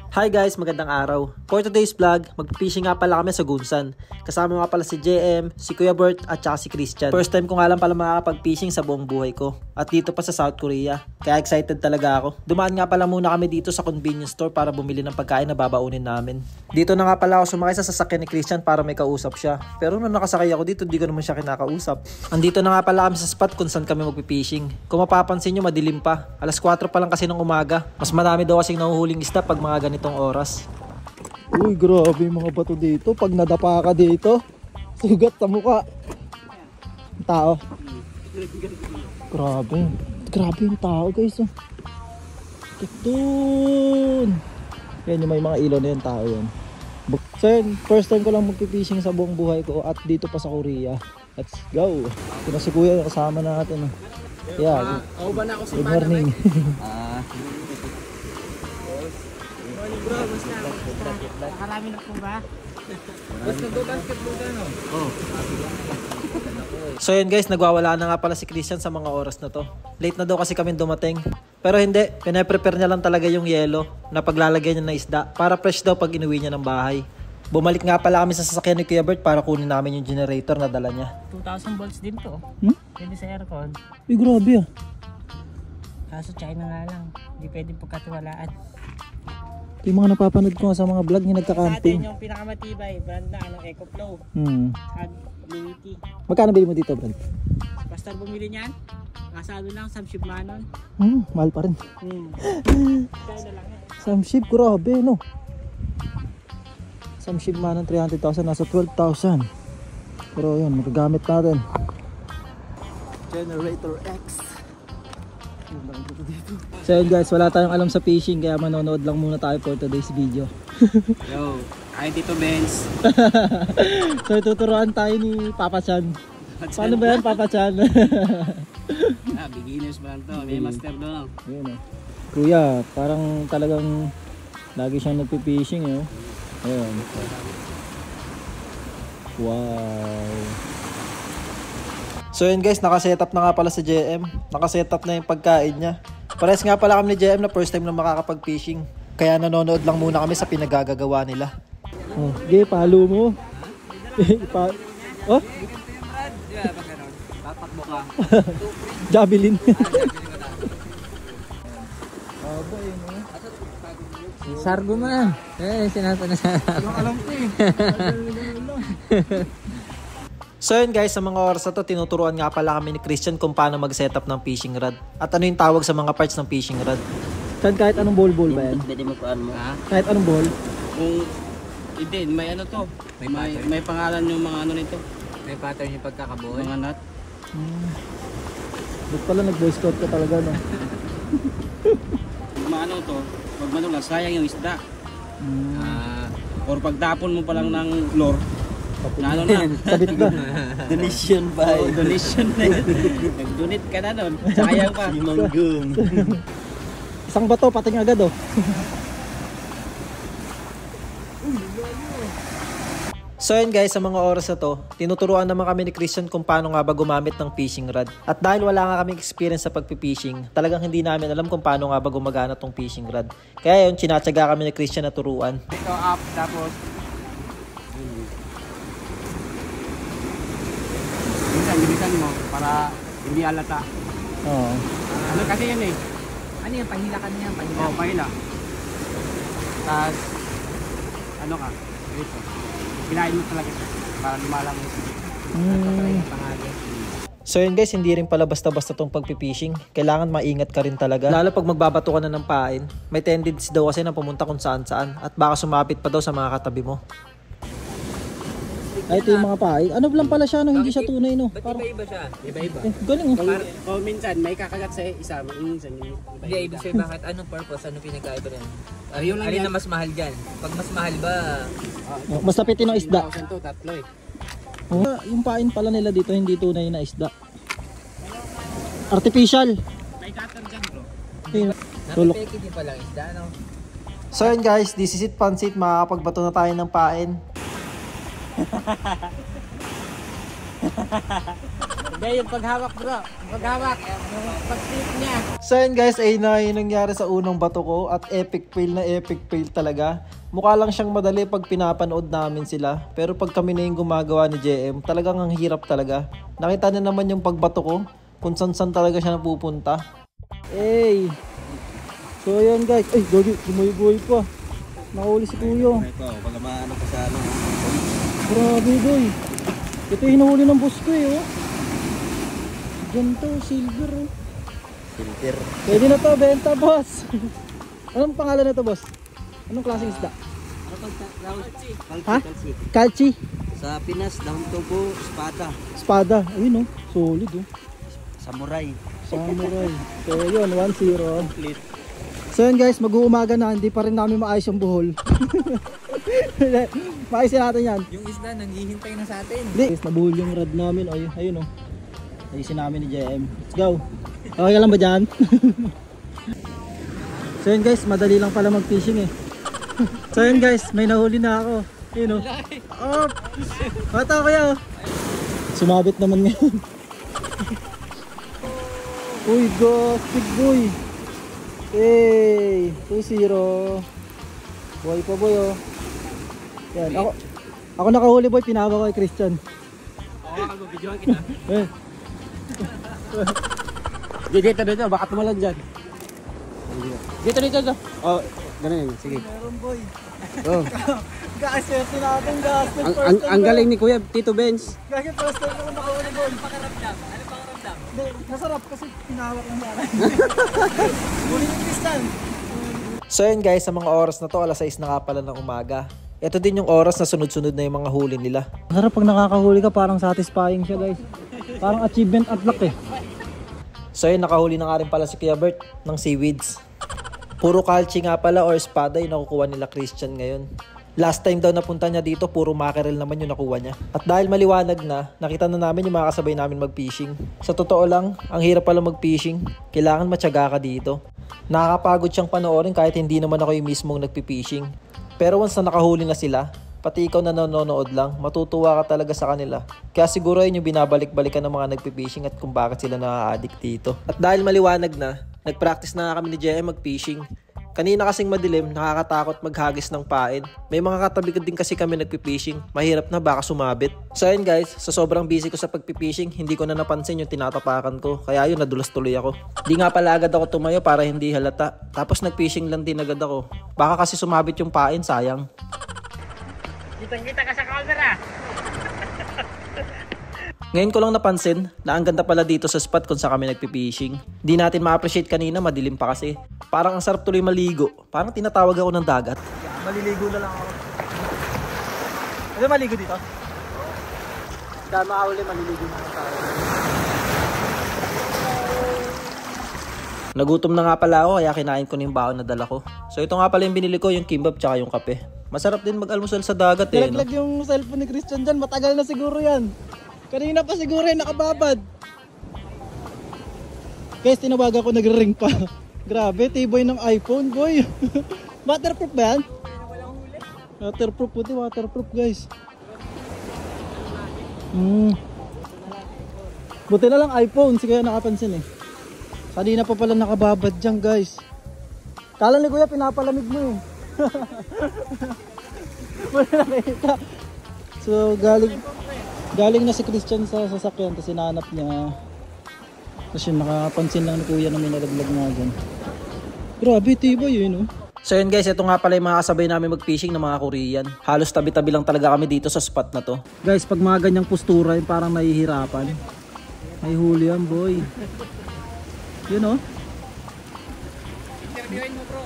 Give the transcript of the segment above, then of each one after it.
Hi guys, magandang araw. For today's vlog, mag-fishing nga pala kami sa Gunsan. Kasama nga pala si JM, si Kuya Bert at saka si Christian. First time ko nga lang pala makakapag-fishing sa buong buhay ko. At dito pa sa South Korea. Kaya excited talaga ako. Dumaan nga pala muna kami dito sa convenience store para bumili ng pagkain na babaunin namin. Dito na nga pala ako sumakay sa sasakyan ni Christian para may kausap siya. Pero nung nakasakay ako dito, di ko naman siya kinakausap. Andito na nga pala kami sa spot kung saan kami mag-fishing. Kung mapapansin nyo, madilim pa. Alas 4 pa lang kasi ng umaga. Mas marami daw kasing nahuhuling isda pag mga ganitong oras. Uy, grabe yung mga bato dito. Pag nadapa ka dito, sugat sa mukha. Tao. Grabe. Grabe yung tao, guys. Tutun. Yan yung may mga ilaw na yung tao yan. So yun, first time ko lang magpipishing sa buong buhay ko at dito pa sa Korea. Let's go. Ito na si Kuya, kasama natin. Yeah. Good morning. Morning bro, mas na. Nakarami na po ba? Mas nag-basketball ka no? Oh. So yun guys, nagwawala na nga pala si Christian sa mga oras na to. Late na daw kasi kami dumating. Pero hindi, pinaprepare niya lang talaga yung yelo na paglalagay niya ng isda para fresh daw pag inuwi niya ng bahay. Bumalik nga pala kami sa sasakyan ni Kuya Bert para kunin namin yung generator na dala niya. 2,000 volts din to. Pwede sa aircon. Uy, grabe ah. Kaso China nga lang. Hindi pwede pagkatiwalaan. Ito yung mga napapanood ko sa mga vlog niya Sa atin nagka-camping. yung pinakamatibay, brand na EcoFlow. At Luwiti. Magkano bili mo dito, Brad? Basta bumili niyan, kasado lang, Samship Manon. Mahal pa rin. Kaya na lang yan. Samship, grabe no. Samship man ng 300,000, nasa 12,000. Pero yun, magagamit natin. Generator X. So yun guys, wala tayong alam sa fishing kaya manonood lang muna tayo for today's video. Yo, ay Tito Benz. So tuturuan tayo ni Papa Chan. Paano ba yan, Papa Chan? Beginners pa lang to, may master doon. Yun, Kuya, parang talagang lagi siyang nagpipishing eh. Ayun. Wow. So yun guys, nakasetup na nga pala si JM. Nakasetup na yung pagkain niya. Parehas nga pala kami ni JM na first time na makakapag-fishing. Kaya nanonood lang muna kami sa pinagagagawa nila. Okay, palo mo. Oh? Tatakbo ka. Javelin. Sargo man. Sinabi na sa... Alam ko eh. So yun guys, sa mga oras na to, tinuturuan nga pala kami ni Christian kung paano mag-setup ng fishing rod. At ano yung tawag sa mga parts ng fishing rod. Saan kahit anong ball ba yan? Pwede mo paan mo. Ha? Kahit anong ball? Kung hindi, may ano to. May pangalan yung mga ano nito. May pattern yung pagkakabuhay. Mga nut. Ba't pala nag-boy scout ka talaga no? Maano to, pag manula, sayang yung isda. Or pagtapon mo pa lang ng lure, na ano na. Sabit ba? Donation by. Donation na yun. Nag-donate ka na nun. Sayang pa. Manggum. Isang bato, pating agad oh. So yun guys, sa mga oras na to, tinuturuan naman kami ni Christian kung paano nga ba gumamit ng fishing rod. At dahil wala nga kami experience sa pagpipishing, talagang hindi namin alam kung paano nga ba gumagana tong fishing rod. Kaya yun, tinatsaga kami ni Christian na turuan. Ito up, tapos bilisan mo para hindi alata. Oo. Ano kasi yan eh? Ano yan? Pahila ka niya? Pahila? Oo, pahila. Tapos, ano ka? Dito. Kinain mo talaga siya para lumalang mo. So yun guys, hindi rin pala basta-basta tong pagpipishing. Kailangan maingat ka rin talaga. Lalo pag magbabato ka na ng pain, may tendency daw kasi na pumunta kung saan-saan at baka sumapit pa daw sa mga katabi mo. Ay, ito yung mga pain. Ano lang pala siya no? Hindi siya tunay no? Ba't iba-iba siya? Iba-iba. Galing oh. O minsan, may kakagat sa isa, minsan yung iba-iba. Hindi, ibig sabihin bakit? Anong purpose? Anong pinagkaiba rin? Yun lang Alin yan. na mas mahal dyan? Pag mas mahal ba? Mas tapitin ng isda. 1,000 to, tatlo eh. Yung pain pala nila dito hindi tunay na isda. Artificial. May cutter dyan bro. Tulok. Napipeki din palang isda, no? So yun guys, this is it pansit. Makakapagbato na tayo ng pain. Hindi, yung paghawak bro. Yung paghawak. Yung pag-slip niya. So yun guys, ay na yung nangyari sa unang bato ko at epic fail na epic fail talaga. Mukha lang siyang madali pag pinapanood namin sila. Pero pag kami na yung gumagawa ni JM, talagang ang hirap talaga. Nakita na naman yung pagbato ko, kung saan talaga siya napupunta. Hey! So yun guys, ay gagi, gumoy-goy pa. Nakahuli si Kuya. Ito, pag maano pa sa ano. Grabe boy. Ito yung hinahuli ng boss ko eh oh. Ganito, silver oh. Filter. Pwede na to, benta boss. Anong pangalan na to boss? Anong klaseng isda? Ano pag Ha? Kalchi? Sa Pinas, dahon tubo, espada. Espada. Ayun oh, solid oh. Samurai. Samurai. So yun, 1-0. Complete. So yun guys, mag-uumaga na, hindi pa rin namin maayos yung buhol. Maayos natin yan. Yung isda, nanghihintay na sa atin. Hindi, guys, nabuhol yung rod namin. Ay, ayun oh. Ayusin namin ni JM. Let's go. Okay ka lang ba dyan? So yun guys, madali lang pala mag-fishing eh. So yun guys, may nahuli na ako. Ayun oh. Oh! Bata ko yan oh. Sumabit naman ngayon. Uy, gosh, big boy. Hey, 2-0. Boy pa boy oh. Yan, ako nakahuli boy, pinawa ko kay Christian. Oo, mag-videoan kita. Eh. Dito, baka tumalan dyan. Dito. Oh, ganun yun, sige. Meron boy. Oh. Guys, swerte natin guys. Ang galing ni Kuya Tito Benz. Guys, first time ako nakahuli boy. Pakaramdam. Ano pakaramdam? Hindi, masarap kasi pinawak ng yan. Huli ni Christian. So yun guys, sa mga oras na to, alas 6 na nga pala ng umaga. Ito din yung oras na sunod-sunod na yung mga huli nila. Masarap pag nakakahuli ka, parang satisfying siya guys. Parang achievement unlock eh. So yun, nakahuli na nga rin pala si Kuya Bert ng seaweeds. Puro kalchi nga pala or espada yung nakukuha nila Christian ngayon. Last time daw napunta niya dito, puro mackerel naman yung nakuha niya. At dahil maliwanag na, nakita na namin yung mga kasabay namin mag-fishing. Sa totoo lang, ang hirap pala mag-fishing. Kailangan matyaga ka dito. Nakakapagod siyang panoorin kahit hindi naman ako yung mismong nagpi-fishing. Pero once na nakahuli na sila, pati ikaw na nanonood lang, matutuwa ka talaga sa kanila. Kaya siguro yun yung binabalik-balikan ng mga nagpi-fishing at kung bakit sila na-addict dito. At dahil maliwanag na, nag-practice na kami ni JM mag-fishing. Kanina kasing madilim, nakakatakot maghagis ng pain. May mga katabi din kasi kami nagpi-fishing. Mahirap na baka sumabit. So ayun guys, sa sobrang busy ko sa pagpi-fishing, hindi ko na napansin yung tinatapakan ko. Kaya yun, nadulas tuloy ako. Di nga pala agad ako tumayo para hindi halata. Tapos nag-fishing lang din agad ako. Baka kasi sumabit yung pain, sayang. Kitang-kita ka sa camera. Ngayon ko lang napansin na ang ganda pala dito sa spot kung saan kami nagpi-fishing. Di natin ma-appreciate kanina, madilim pa kasi. Parang ang sarap tuloy maligo. Parang tinatawag ako ng dagat. Maliligo na lang ako. Ano maligo dito? Dahil makahuli, maliligo na lang tayo. Nagutom na nga pala ako kaya kinain ko na yung baon na dala ko. So ito nga pala yung binili ko, yung kimbap tsaka yung kape. Masarap din mag-almusal sa dagat eh. Nilaglag yung cellphone ni Christian dyan, matagal na siguro yan. Kanina pa siguro yung nakababad. Guys, tinawagan ko, nag-ring pa. Grabe, tibay ng iPhone, boy. Waterproof ba yan? Waterproof, puti waterproof guys. Buti na lang iPhone, sige nakapansin eh. Kanina pa pala nakababad dyan guys. Kala ni Kuya, pinapalamig mo eh. Wala nakita. So galing na si Christian sa sasakyan, tapos sinanap niya. Tapos yun, nakapansin lang ni Kuya na may nalaglag nga dyan. Grabe, tibay yun, no? So yun guys, ito nga pala yung mga kasabay namin mag-fishing ng mga Korean. Halos tabi-tabi lang talaga kami dito sa spot na to. Guys, pag mga ganyang postura, yung parang nahihirapan. May huli yan, boy. Yun, no? Interviewin mo bro.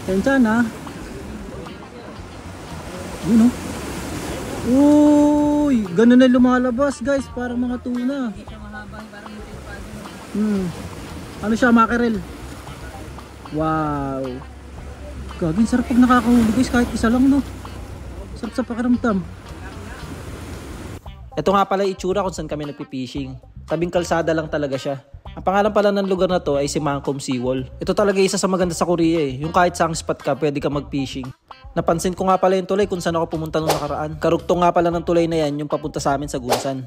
Tensya na. Yun, no? Uy, ganun na lumalabas guys, parang mga tuna. Hindi siya mahaba, parang yung tinipado. Ano siya, mackerel? Wow. Gagawin, sarap pag nakakahuli guys, kahit isa lang, no? Sarap sa pakiramdam. Ito nga pala yung itsura kung saan kami nagpi-fishing. Tabing kalsada lang talaga siya. Ang pangalan pala ng lugar na to ay si Mangkom Seawall. Ito talaga isa sa maganda sa Korea eh. Yung kahit saang spot ka, pwede ka mag-fishing. Napansin ko nga pala yung tulay kung saan ako pumunta nung nakaraan. Karugtong nga pala ng tulay na yan yung papunta sa amin sa Gunsan.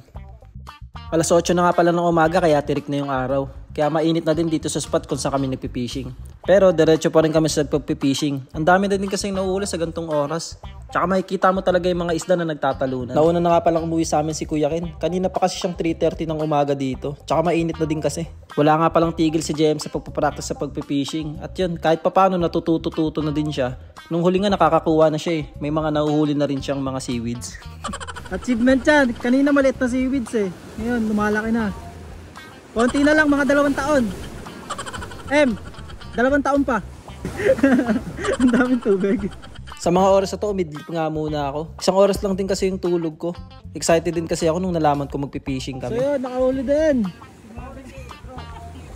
Alas 8 na nga pala ng umaga kaya tirik na yung araw. Kaya mainit na din dito sa spot kung saan kami nagpipishing. Pero diretso pa rin kami sa pagpipishing. Ang dami na din kasing nauuli sa gantong oras. Tsaka makikita mo talaga yung mga isda na nagtatalunan. Nauna na nga palang umuwi sa amin si Kuya Ken. Kanina pa kasi siyang 3:30 ng umaga dito. Tsaka mainit na din kasi. Wala nga palang tigil si JM sa pagpapractice sa pagpipishing. At yun, kahit papano natututo na din siya. Nung huli nga nakakakuha na siya eh. May mga nahuhuli na rin siyang mga seaweeds. Achievement yan. Kanina maliit na seaweeds eh. Ngayon, lumalaki na. Konti na lang, mga 2 taon. 2 taon pa. Ang daming tubig. Sa mga oras na to, umidlip nga muna ako. Isang oras lang din kasi yung tulog ko. Excited din kasi ako nung nalaman ko magpipishing So kami. yun, nakahuli din.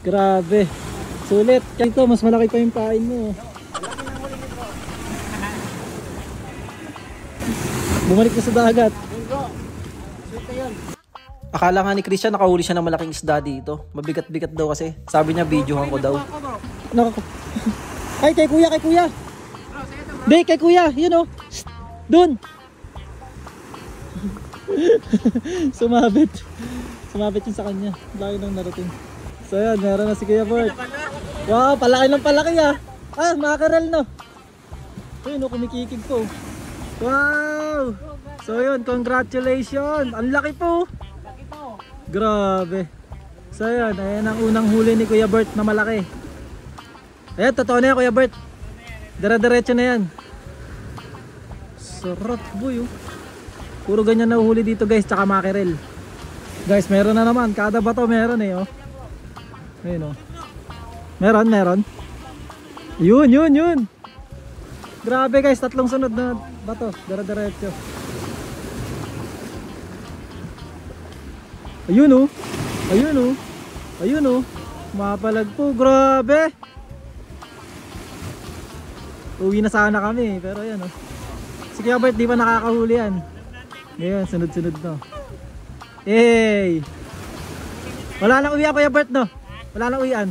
Grabe. Sulit. Ito, mas malaki pa yung pain mo. Bumalik na sa dagat. Akala nga ni Christian nakahuli siya ng malaking isda dito. Mabigat-bigat daw kasi. Sabi niya videohan ko daw. Ay, kay kuya, kay kuya. Be, kay kuya, yun o. Dun. Sumabit. Sumabit yun sa kanya. Laki nang narating. So yan, meron na si Kuya Bert. Wow, palaki ng palaki ah. Ah, mackerel no. Ayun o, kumikikig po. Wow. So yun, congratulations. Ang laki po. Grabe. So yan, ayan ang unang huli ni Kuya Bert na malaki. Ayan, totoo na yan Kuya Bert. Dire-diretso na yan. Sarap boy oh. Puro ganyan na uhuli dito guys, tsaka mackerel. Guys, meron na naman. Kada bato meron eh oh. Ayun oh. Meron. Yun. Grabe guys, 3 sunod na bato. Dire-diretso. Ayun oh. Mapalag po, grabe. Uwi na sana kami, pero yan oh. Si Kuya Bert di pa nakakahuli yan. Ngayon, sunod-sunod no. Hey! Wala nang uwian Kuya Bert no? Wala nang uwian.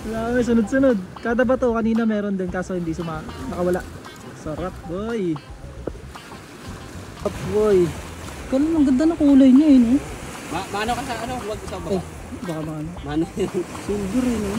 Wala kami, sunod-sunod. Kada bato kanina meron din kaso hindi nakawala. Sarap boy. Sarap boy. Ganun ang ganda ng kulay niya eh no? Mano ka sa ano? Huwag sa baba. Baka maano. Mano yun. Silver eh no?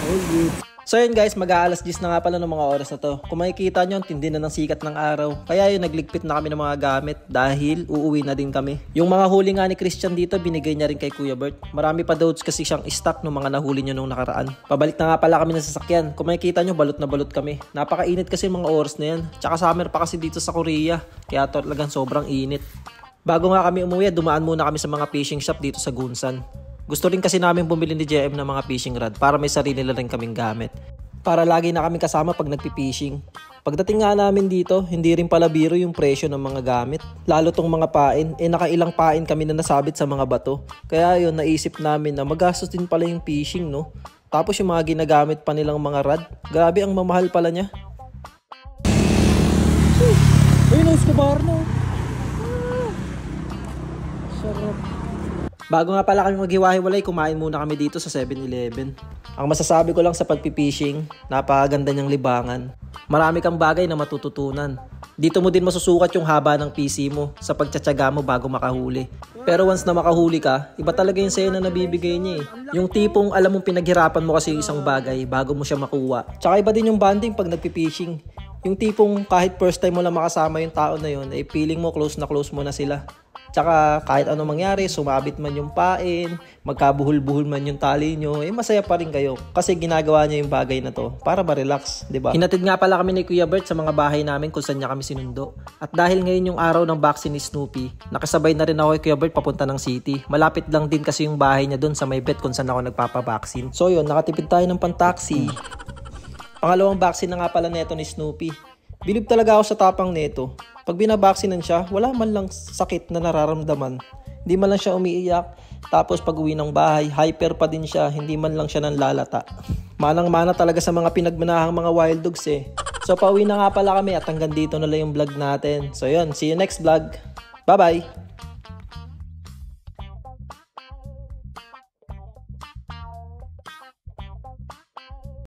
Oh good. So yun guys, mag-aalas 10 na nga pala ng mga oras na to. Kung makikita nyo, tindi na ng sikat ng araw. Kaya yun, nagligpit na kami ng mga gamit dahil uuwi na din kami. Yung mga huli nga ni Christian dito, binigay niya rin kay Kuya Bert. Marami pa daw kasi siyang stock ng mga nahuli nyo nung nakaraan. Pabalik na nga pala kami ng sasakyan. Kung makikita nyo, balot na balot kami. Napakainit kasi mga oras na yan. Tsaka summer pa kasi dito sa Korea. Kaya talagang sobrang init. Bago nga kami umuwi, dumaan muna kami sa mga fishing shop dito sa Gunsan. Gusto rin kasi namin bumili ni JM ng mga fishing rod para may sarili na rin kaming gamit. Para lagi na kami kasama pag nagpipishing. Pagdating nga namin dito, hindi rin pala biro yung presyo ng mga gamit. Lalo tong mga pain, nakailang pain kami na nasabit sa mga bato. Kaya yun, naisip namin na magastos din pala yung fishing no. Tapos yung mga ginagamit pa nilang mga rod, grabe ang mamahal pala niya. Ayun, Escobar no. Sarap. Bago nga pala kami maghiwa-hiwalay, kumain muna kami dito sa 7-Eleven. Ang masasabi ko lang sa pagpipishing, napakaganda niyang libangan. Marami kang bagay na matututunan. Dito mo din masusukat yung haba ng PC mo sa pagtsatsaga mo bago makahuli. Pero once na makahuli ka, iba talaga yung sayo na nabibigay niya eh. Yung tipong alam mong pinaghirapan mo kasi yung isang bagay bago mo siya makuha. Tsaka iba din yung bonding pag nagpipishing. Yung tipong kahit first time mo lang makasama yung tao na yun, feeling mo close mo na sila. Tsaka kahit ano mangyari, sumabit man yung pain, magkabuhol-buhol man yung tali nyo, masaya pa rin kayo. Kasi ginagawa niya yung bagay na to para ma-relax, diba? Hinatid nga pala kami ni Kuya Bert sa mga bahay namin kung saan niya kami sinundo. At dahil ngayon yung araw ng vaccine ni Snoopy, nakasabay na rin ako kay Kuya Bert papunta ng city. Malapit lang din kasi yung bahay niya doon sa may vet kung saan ako nagpapabaksin. So yun, nakatipid tayo ng pantaksi. Pangalawang vaccine na nga pala neto ni Snoopy. Bilib talaga ako sa tapang neto. Pag binabaksinan siya, wala man lang sakit na nararamdaman. Hindi man lang siya umiiyak. Tapos pag uwi ng bahay, hyper pa din siya. Hindi man lang siya nanlalata. Manang-mana talaga sa mga pinagmanahang mga wild dogs eh. So pauwi na nga pala kami at hanggang dito na lang yung vlog natin. So yun, see you next vlog. Bye-bye!